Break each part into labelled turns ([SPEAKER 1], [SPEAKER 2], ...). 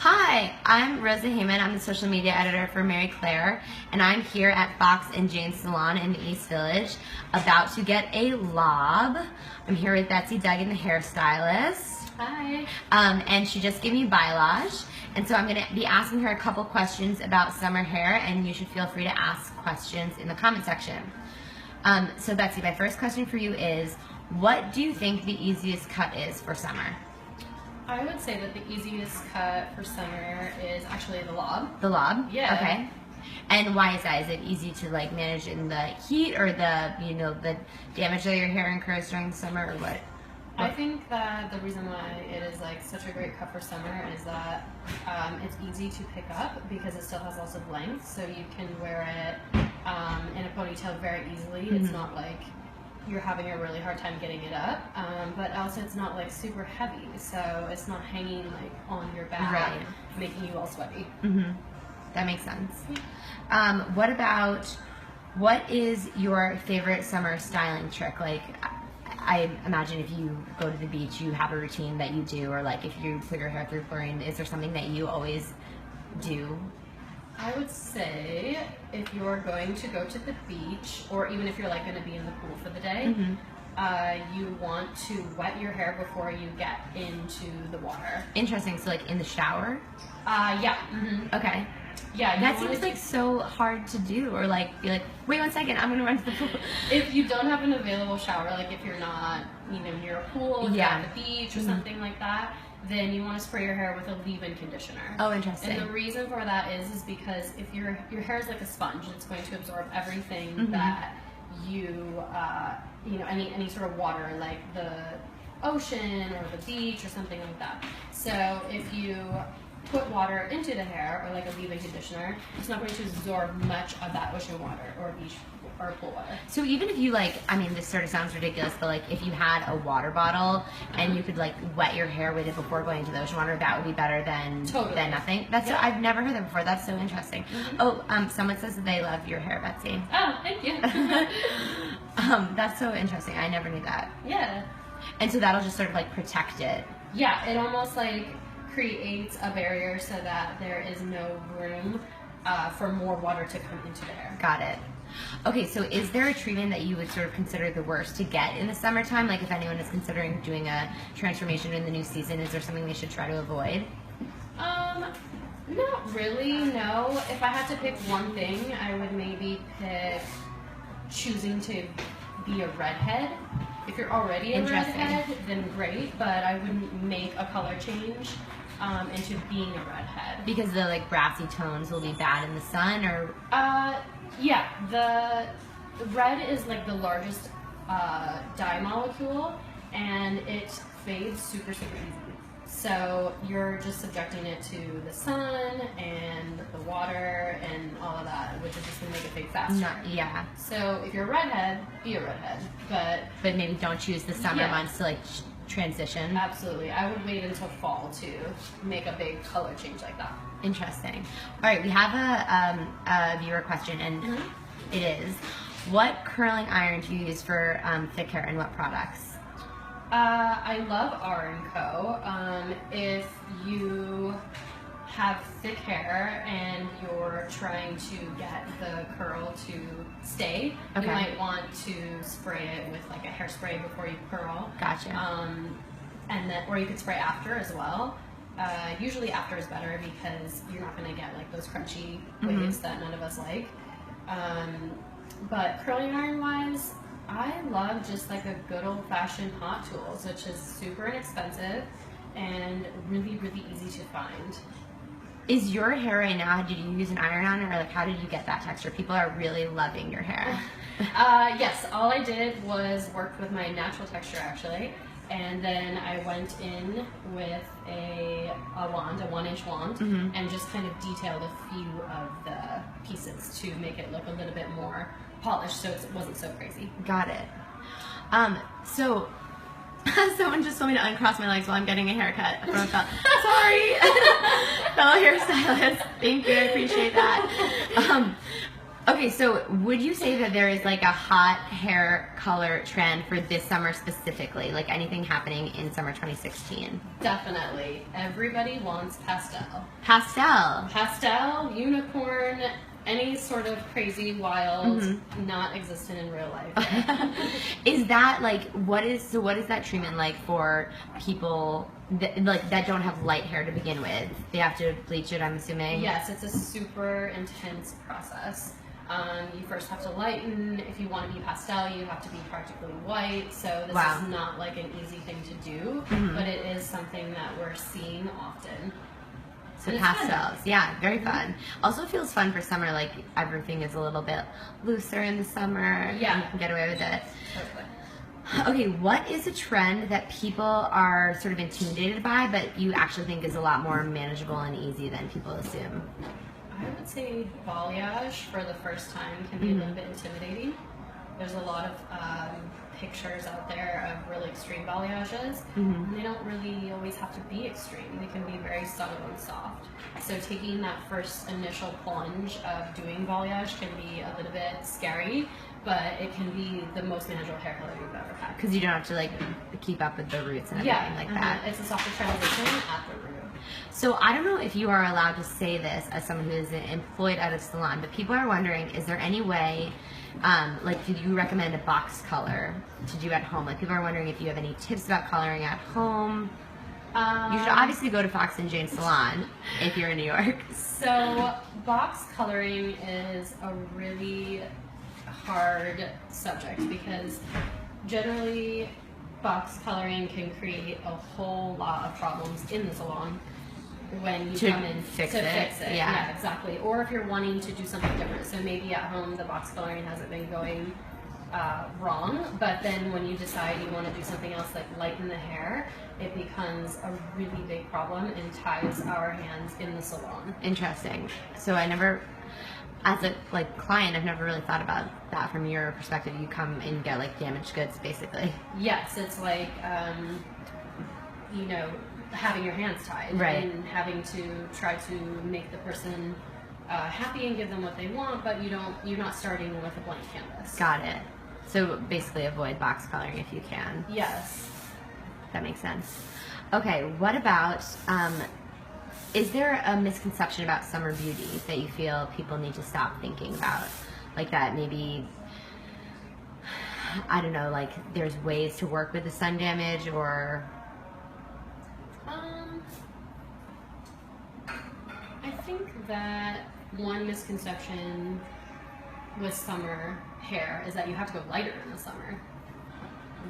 [SPEAKER 1] Hi, I'm Rosa Heyman. I'm the social media editor for Mary Clare, and I'm here at Fox and Jane's Salon in the East Village about to get a lob. I'm here with Betsy Duggan, the hairstylist.
[SPEAKER 2] Hi.
[SPEAKER 1] And she just gave me balayage, and so I'm going to be asking her a couple questions about summer hair, and you should feel free to ask questions in the comment section. So Betsy, my first question for you is, what do you think the easiest cut is for summer?
[SPEAKER 2] I would say that the easiest cut for summer is actually the lob.
[SPEAKER 1] The lob?
[SPEAKER 2] Yeah.
[SPEAKER 1] Okay. And why is that? Is it easy to like manage in the heat, or the the damage that your hair incurs during the summer, or what?
[SPEAKER 2] I think that the reason why it is like such a great cut for summer is that it's easy to pick up because it still has lots of length, so you can wear it in a ponytail very easily.
[SPEAKER 1] Mm-hmm.
[SPEAKER 2] It's not like you're having a really hard time getting it up, but also it's not like super heavy, so it's not hanging like on your back,
[SPEAKER 1] right,
[SPEAKER 2] making you all sweaty.
[SPEAKER 1] Mm-hmm. That makes sense. What is your favorite summer styling trick? Like, I imagine if you go to the beach, you have a routine that you do, or like if you put your hair through chlorine, is there something that you always do?
[SPEAKER 2] I would say if you're going to go to the beach, or even if you're like going to be in the pool for the day,
[SPEAKER 1] Mm-hmm.
[SPEAKER 2] you want to wet your hair before you get into the water.
[SPEAKER 1] Interesting. So like in the shower?
[SPEAKER 2] Yeah. Mm-hmm.
[SPEAKER 1] Okay.
[SPEAKER 2] Yeah.
[SPEAKER 1] That seems like so hard to do, or like be like, wait 1 second, I'm gonna run to the pool.
[SPEAKER 2] If you don't have an available shower, like if you're not, near a pool, if you're at the beach or something like that, then you want to spray your hair with a leave-in conditioner.
[SPEAKER 1] Oh, interesting.
[SPEAKER 2] And the reason for that is because if your hair is like a sponge, it's going to absorb everything that you, any sort of water, like the ocean or the beach or something like that. So if you put water into the hair, or like a leave-in conditioner, it's not going to absorb much of that ocean water or beach or pool water.
[SPEAKER 1] So even if you this sort of sounds ridiculous, but like if you had a water bottle and you could like wet your hair with it before going into the ocean water, that would be better than nothing. That's I've never heard that before. That's so interesting. Oh, someone says that they love your hair, Betsy.
[SPEAKER 2] Oh, thank you.
[SPEAKER 1] That's so interesting. I never knew that.
[SPEAKER 2] Yeah.
[SPEAKER 1] And so that'll just sort of like protect it.
[SPEAKER 2] Yeah, it almost like creates a barrier so that there is no room for more water to come into the hair.
[SPEAKER 1] Got it. Okay, so is there a treatment that you would sort of consider the worst to get in the summertime? Like if anyone is considering doing a transformation in the new season, is there something they should try to avoid?
[SPEAKER 2] Not really, no. If I had to pick one thing, I would maybe pick choosing to be a redhead. If you're already a redhead, then great, but I wouldn't make a color change into being a redhead.
[SPEAKER 1] Because the like brassy tones will be bad in the sun, or?
[SPEAKER 2] Yeah, the red is like the largest dye molecule, and it fades super, super easy. So you're just subjecting it to the sun and the water and all of that, which is just going to make it fade faster.
[SPEAKER 1] Yeah.
[SPEAKER 2] So if you're a redhead, be a redhead.
[SPEAKER 1] But maybe don't choose the summer months to like transition.
[SPEAKER 2] Absolutely. I would wait until fall to make a big color change like that.
[SPEAKER 1] Interesting. All right, we have a viewer question, and it is, what curling iron do you use for thick hair, and what products?
[SPEAKER 2] I love R&Co. If you have thick hair and you're trying to get the curl to stay, you might want to spray it with like a hairspray before you curl.
[SPEAKER 1] Gotcha.
[SPEAKER 2] And then, or you could spray after as well. Usually after is better because you're not going to get like those crunchy waves that none of us like. But curling iron wise, I love just like a good old-fashioned hot tools, which is super inexpensive and really, really easy to find.
[SPEAKER 1] Is your hair right now, did you use an iron-on, or like how did you get that texture? People are really loving your hair.
[SPEAKER 2] Yes, all I did was worked with my natural texture actually, and then I went in with a wand, a 1-inch wand, and just kind of detailed a few of the pieces to make it look a little bit more polished, so it wasn't so crazy.
[SPEAKER 1] Got it. So someone just told me to uncross my legs while I'm getting a haircut from a sorry, fellow hairstylist. Thank you, I appreciate that. Okay, so would you say that there is like a hot hair color trend for this summer specifically? Like anything happening in summer 2016?
[SPEAKER 2] Definitely. Everybody wants pastel.
[SPEAKER 1] Pastel.
[SPEAKER 2] Pastel, unicorn, any sort of crazy, wild, not existent in real life.
[SPEAKER 1] Is that like, what is that treatment like for people that don't have light hair to begin with? They have to bleach it, I'm assuming?
[SPEAKER 2] Yes, it's a super intense process. You first have to lighten. If you want to be pastel, you have to be practically white. So this is not like an easy thing to do, but it is something that we're seeing often.
[SPEAKER 1] So pastels, yeah, very fun. Also feels fun for summer, like everything is a little bit looser in the summer.
[SPEAKER 2] Yeah.
[SPEAKER 1] You can get away with it.
[SPEAKER 2] Totally.
[SPEAKER 1] Okay, what is a trend that people are sort of intimidated by, but you actually think is a lot more manageable and easy than people assume?
[SPEAKER 2] I would say balayage for the first time can be a little bit intimidating. There's a lot of pictures out there of really extreme balayages, and they don't really always have to be extreme. They can be very subtle and soft. So taking that first initial plunge of doing balayage can be a little bit scary, but it can be the most manageable hair color you've ever had.
[SPEAKER 1] Because you don't have to like keep up with the roots and everything like that.
[SPEAKER 2] It's a softer transition at the root.
[SPEAKER 1] So I don't know if you are allowed to say this as someone who is employed at a salon, but people are wondering, is there any way, like, do you recommend a box color to do at home? Like, people are wondering if you have any tips about coloring at home. You should obviously go to Fox and Jane Salon if you're in New York.
[SPEAKER 2] So box coloring is a really hard subject because generally box coloring can create a whole lot of problems in the salon when you come in to fix it. Yeah, exactly. Or if you're wanting to do something different. So maybe at home the box coloring hasn't been going wrong, but then when you decide you want to do something else like lighten the hair, it becomes a really big problem and ties our hands in the salon.
[SPEAKER 1] Interesting. So I never, as a client, I've never really thought about that from your perspective. You come and get like damaged goods, basically.
[SPEAKER 2] Yes, it's like having your hands tied, and having to try to make the person happy and give them what they want, but you're not starting with a blank canvas.
[SPEAKER 1] Got it. So basically, avoid box coloring if you can.
[SPEAKER 2] Yes.
[SPEAKER 1] That makes sense. Okay, what about? Is there a misconception about summer beauty that you feel people need to stop thinking about? Like that maybe, I don't know, like there's ways to work with the sun damage or...
[SPEAKER 2] I think that one misconception with summer hair is that you have to go lighter in the summer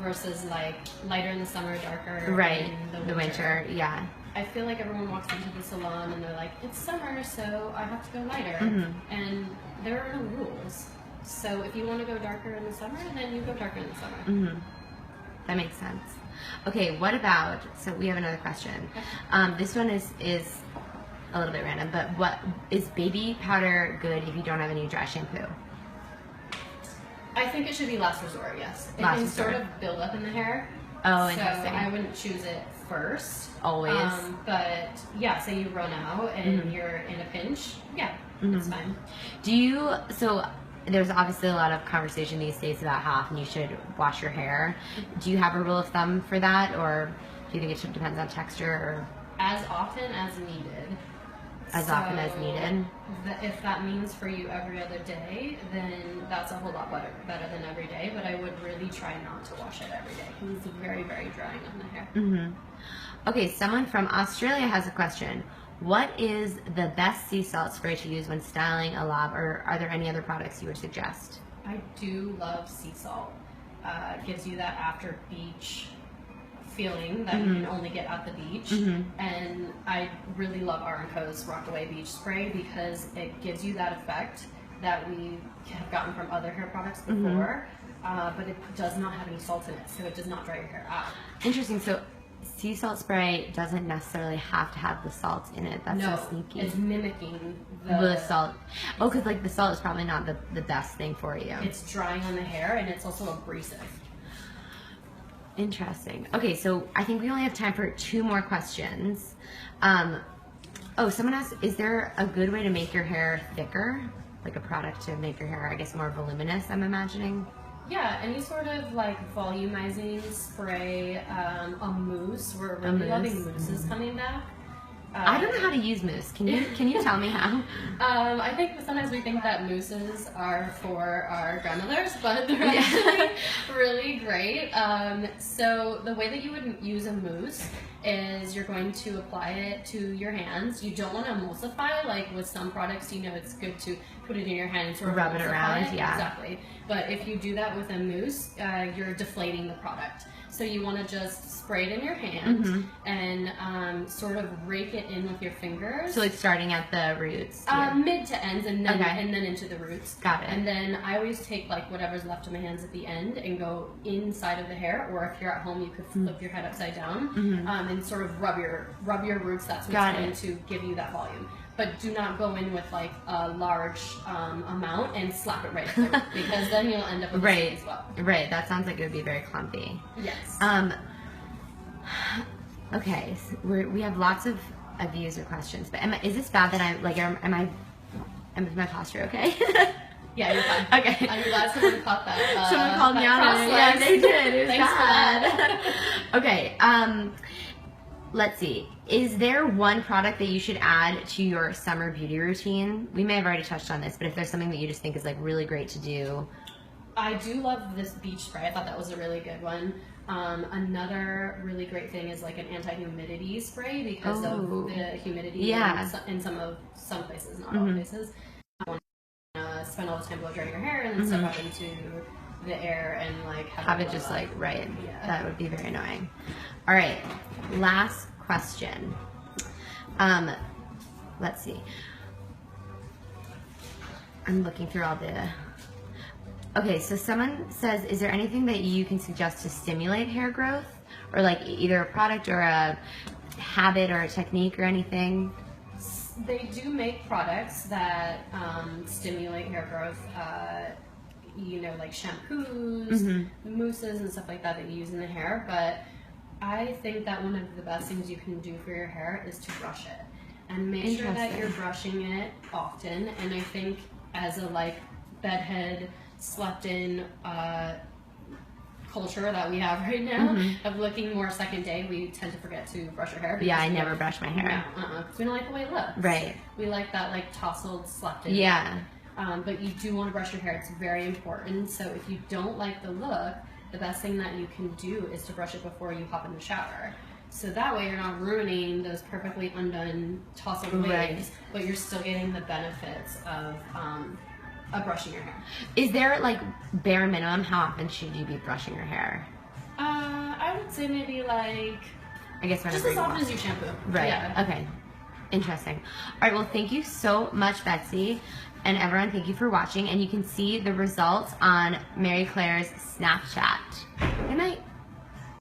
[SPEAKER 2] versus like lighter in the summer, darker in the winter.
[SPEAKER 1] Yeah.
[SPEAKER 2] I feel like everyone walks into the salon and they're like, it's summer, so I have to go lighter. And there are no rules. So if you want to go darker in the summer, then you go darker in the summer.
[SPEAKER 1] That makes sense. Okay, what about, so we have another question. This one is a little bit random, but what is baby powder good if you don't have any dry shampoo?
[SPEAKER 2] I think it should be last resort, yes. It can sort of build up in the hair.
[SPEAKER 1] Oh,
[SPEAKER 2] so
[SPEAKER 1] interesting.
[SPEAKER 2] I wouldn't choose it first.
[SPEAKER 1] Always.
[SPEAKER 2] But yeah, say you run out and you're in a pinch, it's fine.
[SPEAKER 1] Do you, so there's obviously a lot of conversation these days about how often you should wash your hair. Do you have a rule of thumb for that, or do you think it depends on texture? Or?
[SPEAKER 2] As often as needed.
[SPEAKER 1] Often as needed?
[SPEAKER 2] If that means for you every other day, then that's a whole lot better than every day, but I would really try not to wash it every day because it's very, very drying on the hair.
[SPEAKER 1] Okay, someone from Australia has a question. What is the best sea salt spray to use when styling a lob, or are there any other products you would suggest?
[SPEAKER 2] I do love sea salt. It gives you that after beach feeling that you can only get at the beach. And I really love R&Co's Rockaway Beach Spray because it gives you that effect that we have gotten from other hair products before, but it does not have any salt in it, so it does not dry your hair out.
[SPEAKER 1] Interesting. So sea salt spray doesn't necessarily have to have the salt in it. That's so sneaky.
[SPEAKER 2] It's mimicking
[SPEAKER 1] the salt. Oh, because like the salt is probably not the best thing for you.
[SPEAKER 2] It's drying on the hair and it's also abrasive.
[SPEAKER 1] Interesting. Okay, so I think we only have time for 2 more questions. Someone asked, is there a good way to make your hair thicker? like a product to make your hair, I guess, more voluminous, I'm imagining.
[SPEAKER 2] Yeah, any sort of like volumizing spray, a mousse. We're really loving mousses coming back.
[SPEAKER 1] I don't know how to use mousse. Can you tell me how?
[SPEAKER 2] I think sometimes we think that mousses are for our grandmothers, but they're actually really great. So the way that you would use a mousse is you're going to apply it to your hands. You don't want to emulsify, like with some products, you know, it's good to put it in your hand and sort of
[SPEAKER 1] rub it around. Yeah,
[SPEAKER 2] exactly. But if you do that with a mousse, you're deflating the product. So you want to just spray it in your hand and sort of rake it in with your fingers.
[SPEAKER 1] So like starting at the roots?
[SPEAKER 2] Mid to ends and then into the roots.
[SPEAKER 1] Got it.
[SPEAKER 2] And then I always take like whatever's left of my hands at the end and go inside of the hair, or if you're at home you could flip your head upside down and sort of rub your roots. That's what's going to give you that volume. But do not go in with like a large amount and slap it right through, because then you'll end up with the same as well.
[SPEAKER 1] Right, that sounds like it would be very clumpy.
[SPEAKER 2] Yes.
[SPEAKER 1] Okay, so we have lots of views or questions, but is this bad that I'm like, is my posture okay?
[SPEAKER 2] Yeah, you're fine. Okay. I'm glad someone caught that.
[SPEAKER 1] Someone called me out on it. Yeah, they did. It was
[SPEAKER 2] Thanks
[SPEAKER 1] bad.
[SPEAKER 2] for that.
[SPEAKER 1] Okay, let's see. Is there one product that you should add to your summer beauty routine? We may have already touched on this, but if there's something that you just think is like really great to do.
[SPEAKER 2] I do love this beach spray. I thought that was a really good one. Another really great thing is like an anti-humidity spray because of the humidity in some places, not all places. I want to spend all the time blow drying your hair and then step out into the air and like have it just like
[SPEAKER 1] That would be very annoying. All right, last question. Let's see. I'm looking through all the. Okay, so someone says, is there anything that you can suggest to stimulate hair growth, or like either a product or a habit or a technique or anything?
[SPEAKER 2] They do make products that stimulate hair growth. You know, like shampoos, mousses, and stuff like that you use in the hair. But I think that one of the best things you can do for your hair is to brush it, and make sure that you're brushing it often. And I think as a like bedhead, slept-in culture that we have right now of looking more second day, we tend to forget to brush our hair.
[SPEAKER 1] Yeah, I never brush my hair.
[SPEAKER 2] No, because we don't like the way it looks.
[SPEAKER 1] Right.
[SPEAKER 2] We like that like tousled slept-in.
[SPEAKER 1] Yeah.
[SPEAKER 2] But you do want to brush your hair. It's very important. So if you don't like the look, the best thing that you can do is to brush it before you hop in the shower. So that way you're not ruining those perfectly undone tousled waves, but you're still getting the benefits of brushing your hair.
[SPEAKER 1] Is there like bare minimum, how often should you be brushing your hair?
[SPEAKER 2] I would say maybe like,
[SPEAKER 1] I guess
[SPEAKER 2] just as often as you shampoo.
[SPEAKER 1] Right.
[SPEAKER 2] Yeah.
[SPEAKER 1] Okay. Interesting. All right. Well, thank you so much, Betsy. And everyone, thank you for watching. And you can see the results on Mary Claire's Snapchat.